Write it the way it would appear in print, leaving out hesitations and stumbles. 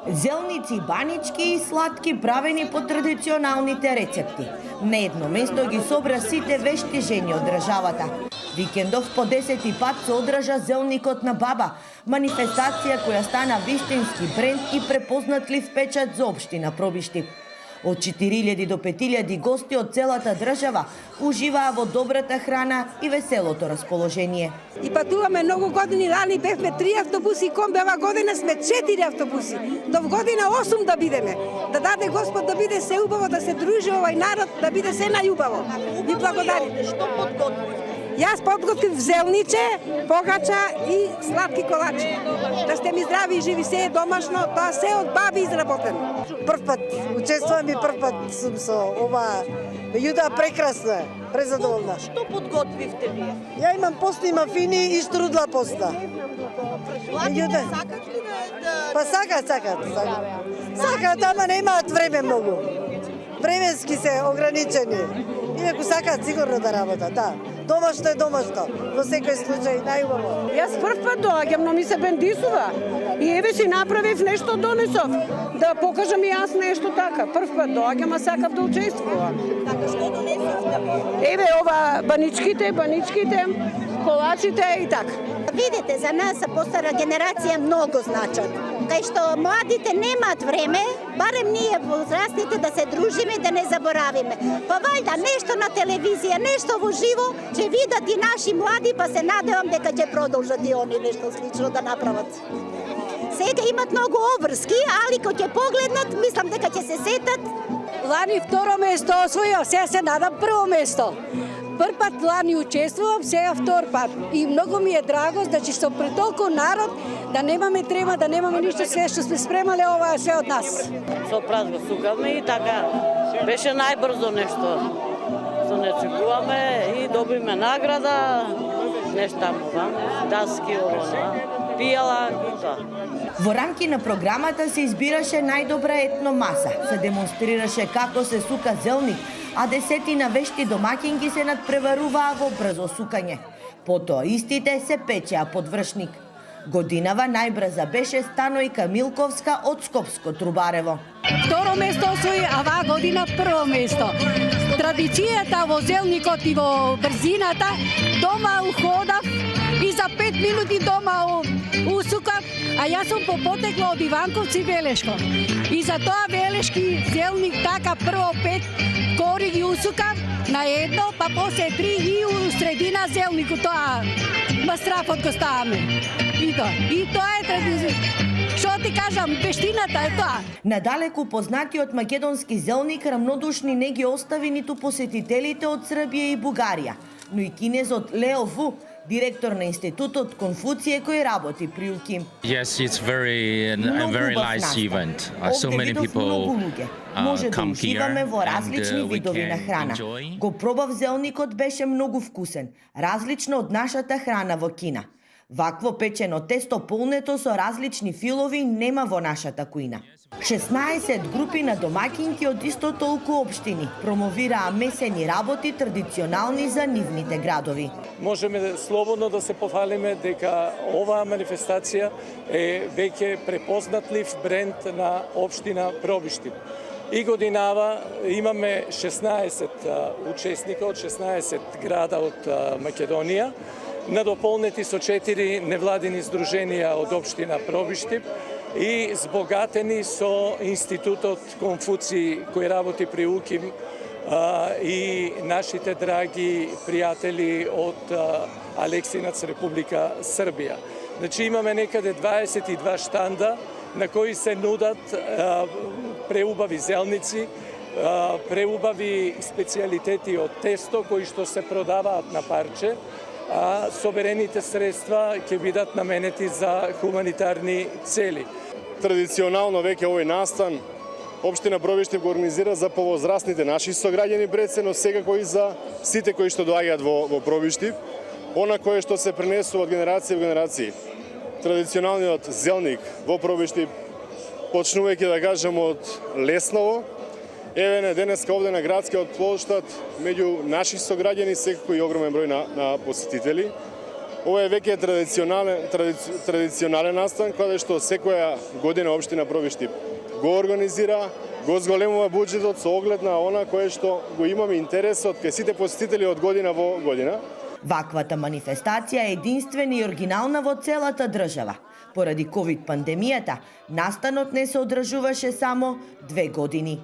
Зелници банички и сладки правени по традиционалните рецепти. На едно место ги собра сите вешти жени од државата. Викендов по 10 пат се одржа зелникот на баба, манифестација која стана вистински бренд и препознатлив печат за општина Пробишти. Од 4000 до 5000 гости од целата држава уживаа во добрата храна и веселото расположение. И патуваме многу години, лани бевме 3 автобуси, комбе година сме 4 автобуси. До година 8 да бидеме. Да даде Господ да биде се убаво, да се дружи овај народ, да биде се најубаво. Ви благодарим. Што подготвите? Јас подготвив зелниче, погача и сладки колачи. Да сте ми здрави и живи, се е домашно, тоа се од баби изработено. Прв пат учествувам и прв пат сум со ова. Меѓутоа прекрасно е, презадоволна. Што подготвивте вие? Ја имам постни мафини и штрудла поста. Младите сакат ли да... Па сакат. Сакат, ама немаат време многу. Временски се ограничени. Инаку сакаат сигурно да работат, да. Домашно е домашно, во секој случај најубаво. Јас прв пат доаѓам, но ми се бендисува. И еве си направив нешто, донесов. Да покажам и јас нешто така. Прв пат доаѓам, а сакав да учествувам. Така, што донесовте вие? Еве ова баничките, колачите и така. Видите, за нас постара генерација многу значат. Кај што младите немаат време, барем ние возрастните да се дружиме и да не заборавиме. Па вајда нешто на телевизија, нешто во живо, ќе видат и наши млади, па се надевам дека ќе продолжат и они нешто слично да направат. Сега имат многу обврски, али кога ќе погледнат, мислам дека ќе се сетат. Лани второ место освојав, сега се надам прво место. Прв пат лани учествувам, сега втор пат. И многу ми е драго, значи што пред толку народ, да немаме трема, да немаме ништо, све што сме спремале, ова е све од нас. Со празно сукавме и така беше најбрзо нешто. Што не чекуваме и добиме награда, нешто таму, даски, пијала и тоа. Во рамки на програмата се избираше најдобра етномаса, се демонстрираше како се сука зелник, а десетина вешти домаќинки се надпреваруваа во брзо сукање. Потоа истите се печеа под вршник. Годинава најбрза беше Станојка Милковска од Скопско Трубарево. Второ место освои, а оваа година прво место. Традицијата во зелникот и во брзината, дома уходав и за 5 минути дома усукав, а јас сум по потекло од Иванковци Велешко. И за тоа Велешки зелник така прво 5 кори ги усукав на едно, па после 3 и у средина зелнику тоа мастрафот го ставаме. И тоа е традиција. Што ти кажам, вештината е тоа. Надалеку познатиот македонски зелник рамнодушни не ги остави ниту посетителите од Србија и Бугарија, но и кинезот Лео Ву, директор на институтот Конфуција кој работи при УКИ. Yes, it's very nice event. So many people може да come уживаме here во различни and we видови на can храна. enjoy. Го пробав зелникот, беше многу вкусен, различно од нашата храна во Кина. Вакво печено тесто полнето со различни филови нема во нашата кујна. 16 групи на домаќинки од исто толку општини промовираа месени работи традиционални за нивните градови. Можеме слободно да се пофалиме дека оваа манифестација е веќе препознатлив бренд на општина Пробишти. И годинава имаме 16 учесника од 16 града од Македонија, надополнети со 4 невладини здруженија од општина Пробишти и збогатени со институтот Конфуција кој работи при УКИМ и нашите драги пријатели од Алексинац, Република Србија. Значи имаме некаде 22 штанда на кои се нудат преубави зелници, преубави специјалитети од тесто кои што се продаваат на парче, а соберените средства ќе бидат наменети за хуманитарни цели. Традиционално веќе овој настан општина Пробишти го организира за повозрастните наши сограѓани пред секако и за сите кои што доаѓаат во Пробишти, она кое што се пренесува од генерација во генерација. Традиционалниот зелник во Пробишти, почнувајќи да кажем од Лесново, еве денеска овде на градскиот плоштад меѓу наши сограѓани секако и огромен број на посетители. Ова е веќе традиционален настан, каде што секоја година општина Пробиштип го организира, го зголемува буџетот со оглед на она кое што го имаме интересот кај сите посетители од година во година. Ваквата манифестација е единствена и оригинална во целата држава. Поради ковид пандемијата, настанот не се одржуваше само 2 години.